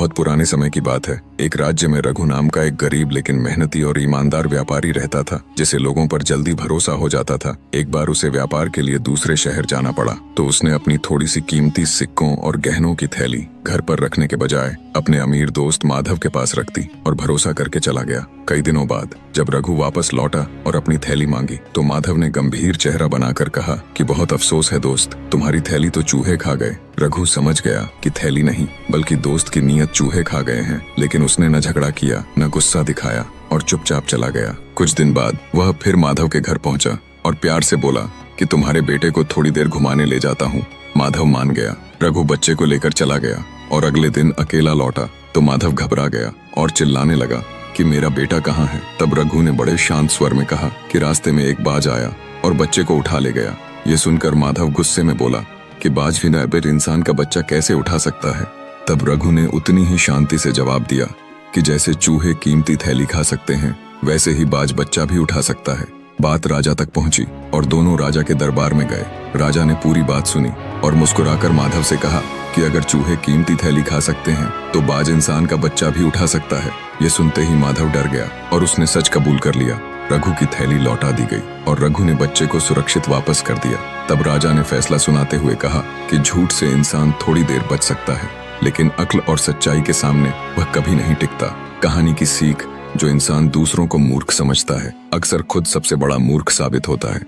बहुत पुराने समय की बात है। एक राज्य में रघु नाम का एक गरीब लेकिन मेहनती और ईमानदार व्यापारी रहता था, जिसे लोगों पर जल्दी भरोसा हो जाता था। एक बार उसे व्यापार के लिए दूसरे शहर जाना पड़ा, तो उसने अपनी थोड़ी सी कीमती सिक्कों और गहनों की थैली घर पर रखने के बजाय अपने अमीर दोस्त माधव के पास रख दी और भरोसा करके चला गया। कई दिनों बाद जब रघु वापस लौटा और अपनी थैली मांगी, तो माधव ने गंभीर चेहरा बनाकर कहा कि बहुत अफसोस है दोस्त, तुम्हारी थैली तो चूहे खा गए। रघु समझ गया कि थैली नहीं बल्कि दोस्त की नीयत चूहे खा गए हैं, लेकिन उसने न झगड़ा किया न गुस्सा दिखाया और चुपचाप चला गया। कुछ दिन बाद वह फिर माधव के घर पहुंचा और प्यार से बोला कि तुम्हारे बेटे को थोड़ी देर घुमाने ले जाता हूँ। माधव मान गया। रघु बच्चे को लेकर चला गया और अगले दिन अकेला लौटा तो माधव घबरा गया और चिल्लाने लगा कि मेरा बेटा कहाँ है। तब रघु ने बड़े शांत स्वर में कहा कि रास्ते में एक बाज आया और बच्चे को उठा ले गया। ये सुनकर माधव गुस्से में बोला कि बाज भी नायब इंसान का बच्चा कैसे उठा सकता है। तब रघु ने उतनी ही शांति से जवाब दिया कि जैसे चूहे कीमती थैली खा सकते हैं, वैसे ही बाज बच्चा भी उठा सकता है। बात राजा तक पहुंची और दोनों राजा के दरबार में गए। राजा ने पूरी बात सुनी और मुस्कुराकर माधव से कहा कि अगर चूहे कीमती थैली खा सकते हैं तो बाज इंसान का बच्चा भी उठा सकता है। ये सुनते ही माधव डर गया और उसने सच कबूल कर लिया। रघु की थैली लौटा दी गई और रघु ने बच्चे को सुरक्षित वापस कर दिया। तब राजा ने फैसला सुनाते हुए कहा कि झूठ से इंसान थोड़ी देर बच सकता है, लेकिन अक्ल और सच्चाई के सामने वह कभी नहीं टिकता। कहानी की सीख, जो इंसान दूसरों को मूर्ख समझता है, अक्सर खुद सबसे बड़ा मूर्ख साबित होता है।